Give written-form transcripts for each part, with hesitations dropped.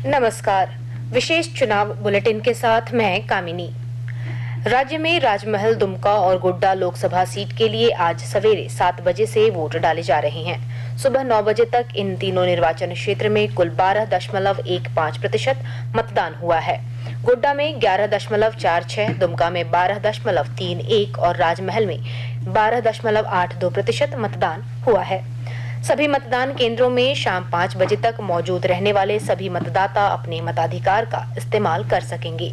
नमस्कार। विशेष चुनाव बुलेटिन के साथ मैं कामिनी। राज्य में राजमहल, दुमका और गोड्डा लोकसभा सीट के लिए आज सवेरे 7 बजे से वोट डाले जा रहे हैं। सुबह 9 बजे तक इन तीनों निर्वाचन क्षेत्र में कुल 12.15% मतदान हुआ है। गोड्डा में 11.46, दुमका में 12.31 और राजमहल में 12.82% मतदान हुआ है। सभी मतदान केंद्रों में शाम 5 बजे तक मौजूद रहने वाले सभी मतदाता अपने मताधिकार का इस्तेमाल कर सकेंगे।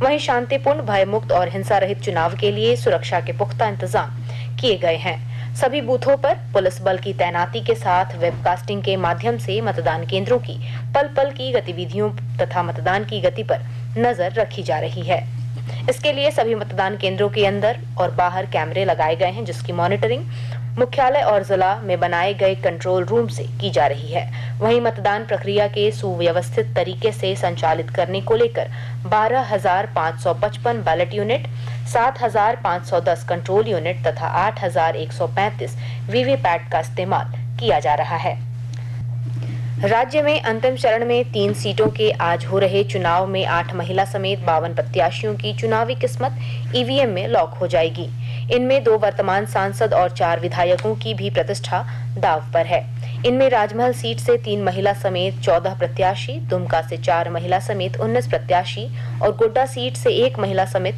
वहीं शांतिपूर्ण, भयमुक्त और हिंसा रहित चुनाव के लिए सुरक्षा के पुख्ता इंतजाम किए गए हैं। सभी बूथों पर पुलिस बल की तैनाती के साथ वेबकास्टिंग के माध्यम से मतदान केंद्रों की पल पल की गतिविधियों तथा मतदान की गति पर नजर रखी जा रही है। इसके लिए सभी मतदान केंद्रों के अंदर और बाहर कैमरे लगाए गए हैं, जिसकी मॉनिटरिंग मुख्यालय और जिला में बनाए गए कंट्रोल रूम से की जा रही है। वहीं मतदान प्रक्रिया के सुव्यवस्थित तरीके से संचालित करने को लेकर 12,555 बैलेट यूनिट, 7,510 कंट्रोल यूनिट तथा 8,135 वीवीपैट का इस्तेमाल किया जा रहा है। राज्य में अंतिम चरण में 3 सीटों के आज हो रहे चुनाव में 8 महिला समेत 52 प्रत्याशियों की चुनावी किस्मत ईवीएम में लॉक हो जाएगी। इनमें 2 वर्तमान सांसद और 4 विधायकों की भी प्रतिष्ठा दांव पर है। इनमें राजमहल सीट से 3 महिला समेत 14 प्रत्याशी, दुमका से 4 महिला समेत 19 प्रत्याशी और गोड्डा सीट से 1 महिला समेत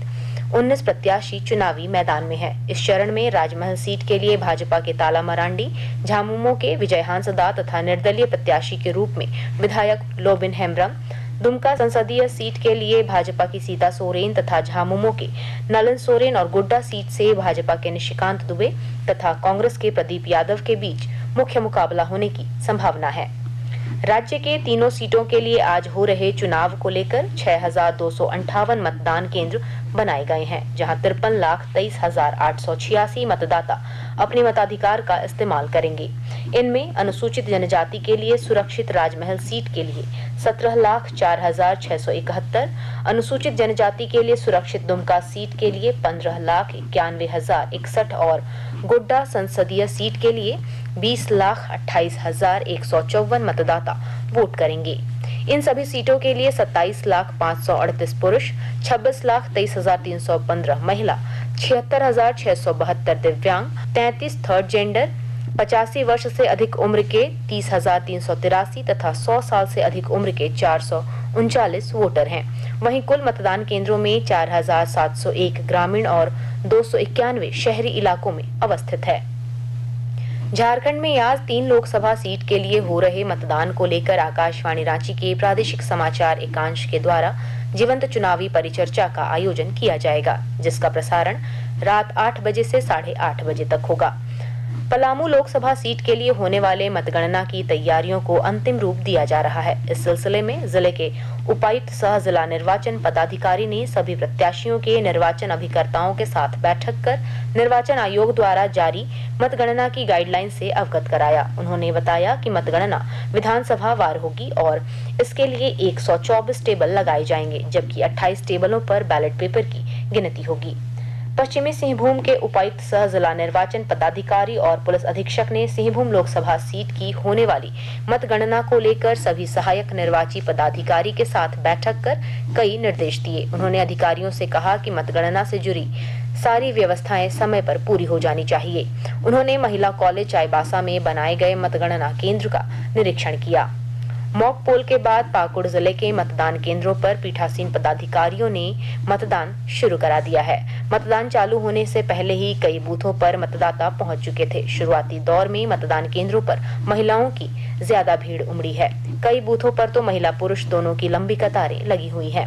19 प्रत्याशी चुनावी मैदान में है। इस चरण में राजमहल सीट के लिए भाजपा के ताला मरांडी, झामुमो के विजय हांसदा तथा निर्दलीय प्रत्याशी के रूप में विधायक लोबिन हेम्ब्रम, दुमका संसदीय सीट के लिए भाजपा की सीता सोरेन तथा झामुमो के नलन सोरेन और गोड्डा सीट से भाजपा के निशिकांत दुबे तथा कांग्रेस के प्रदीप यादव के बीच मुख्य मुकाबला होने की संभावना है। राज्य के तीनों सीटों के लिए आज हो रहे चुनाव को लेकर 6,258 मतदान केंद्र बनाए गए हैं, जहां 53,23,886 मतदाता अपने मताधिकार का इस्तेमाल करेंगे। इनमें अनुसूचित जनजाति के लिए सुरक्षित राजमहल सीट के लिए 17,04,671, अनुसूचित जनजाति के लिए सुरक्षित दुमका सीट के लिए 15,91,061 और गोड्डा संसदीय सीट के लिए 20,28,154 मतदाता वोट करेंगे। इन सभी सीटों के लिए 27,538 पुरुष, 26,23,315 महिला, 76,672 दिव्यांग, 33 थर्ड जेंडर, 85 वर्ष से अधिक उम्र के 30,383 तथा 100 साल से अधिक उम्र के 439 वोटर हैं। वहीं कुल मतदान केंद्रों में 4,701 ग्रामीण और 291 शहरी इलाकों में अवस्थित है। झारखंड में आज 3 लोकसभा सीट के लिए हो रहे मतदान को लेकर आकाशवाणी रांची के प्रादेशिक समाचार एकांश के द्वारा जीवंत चुनावी परिचर्चा का आयोजन किया जाएगा, जिसका प्रसारण रात 8 बजे से 8:30 बजे तक होगा। पलामू लोकसभा सीट के लिए होने वाले मतगणना की तैयारियों को अंतिम रूप दिया जा रहा है। इस सिलसिले में जिले के उपायुक्त सह जिला निर्वाचन पदाधिकारी ने सभी प्रत्याशियों के निर्वाचन अभिकर्ताओं के साथ बैठक कर निर्वाचन आयोग द्वारा जारी मतगणना की गाइडलाइन से अवगत कराया। उन्होंने बताया कि मतगणना विधानसभा वार होगी और इसके लिए 124 टेबल लगाए जाएंगे, जबकि 28 टेबलों पर बैलेट पेपर की गिनती होगी। पश्चिमी सिंहभूम के उपायुक्त सह जिला निर्वाचन पदाधिकारी और पुलिस अधीक्षक ने सिंहभूम लोकसभा सीट की होने वाली मतगणना को लेकर सभी सहायक निर्वाची पदाधिकारी के साथ बैठक कर कई निर्देश दिए। उन्होंने अधिकारियों से कहा कि मतगणना से जुड़ी सारी व्यवस्थाएं समय पर पूरी हो जानी चाहिए। उन्होंने महिला कॉलेज चाईबासा में बनाए गए मतगणना केंद्र का निरीक्षण किया। मॉक पोल के बाद पाकुड़ जिले के मतदान केंद्रों पर पीठासीन पदाधिकारियों ने मतदान शुरू करा दिया है। मतदान चालू होने से पहले ही कई बूथों पर मतदाता पहुंच चुके थे। शुरुआती दौर में मतदान केंद्रों पर महिलाओं की ज्यादा भीड़ उमड़ी है। कई बूथों पर तो महिला पुरुष दोनों की लंबी कतारें लगी हुई हैं।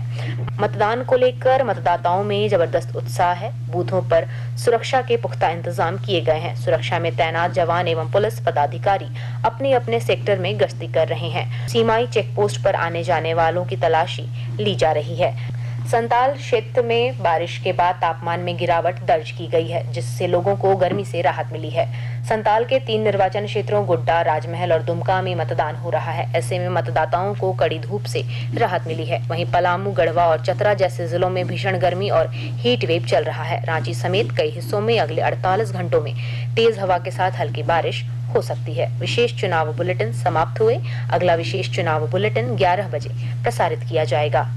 मतदान को लेकर मतदाताओं में जबरदस्त उत्साह है। बूथों पर सुरक्षा के पुख्ता इंतजाम किए गए हैं। सुरक्षा में तैनात जवान एवं पुलिस पदाधिकारी अपने अपने सेक्टर में गश्ती कर रहे हैं। सीमाई चेक पोस्ट पर आने जाने वालों की तलाशी ली जा रही है। संताल क्षेत्र में बारिश के बाद तापमान में गिरावट दर्ज की गई है, जिससे लोगों को गर्मी से राहत मिली है। संताल के 3 निर्वाचन क्षेत्रों गोड्डा, राजमहल और दुमका में मतदान हो रहा है। ऐसे में मतदाताओं को कड़ी धूप से राहत मिली है। वहीं पलामू, गढ़वा और चतरा जैसे जिलों में भीषण गर्मी और हीट वेव चल रहा है। रांची समेत कई हिस्सों में अगले 48 घंटों में तेज हवा के साथ हल्की बारिश हो सकती है। विशेष चुनाव बुलेटिन समाप्त हुए। अगला विशेष चुनाव बुलेटिन 11 बजे प्रसारित किया जाएगा।